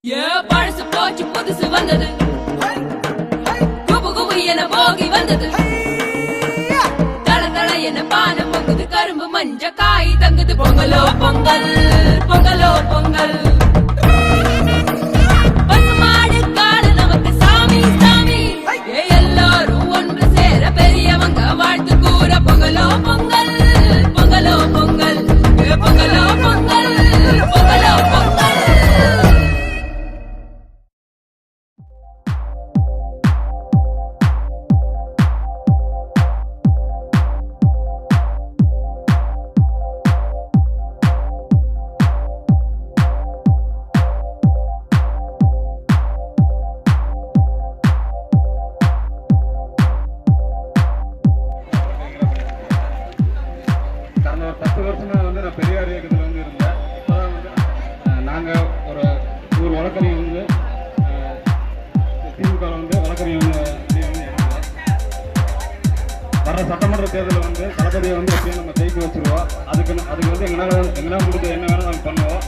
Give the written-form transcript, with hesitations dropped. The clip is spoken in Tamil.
பழசு போச்சு புதுசு வந்தது, குபு குபு என போகி வந்தது, தள தள என பானை பொங்குது, கரும்பு மஞ்ச காய் தங்குது. பொங்கலோ பொங்கல், பொங்கலோ பொங்கல். பசுமாடு காடு நமக்கு சாமி சாமி, எல்லாரும் ஒன்று சேர பெரியவங்க வாழ்த்து கூற. பொங்கலோ பொங்கல், பொங்கலோ பொங்கல், பொங்கலோ பொங்கல், பொங்கலோ பொங்கல். கடந்த ஒரு 10 வருஷமா வந்து நான் பெரியார் இயக்கத்தில் வந்து இருந்தேன். இப்போதான் வந்து நாங்கள் ஒரு வழக்கறிஞர் வந்து திமுக வந்து வழக்கறிஞர் வந்து வர்ற சட்டமன்ற தேர்தலில் வந்து தளபதியை வந்து எப்படியும் நம்ம ஜெயிக்க வச்சுருவோம். அதுக்கு வந்து எங்களால் முடிஞ்ச என்ன வேணாலும் நாங்கள் பண்ணுவோம்.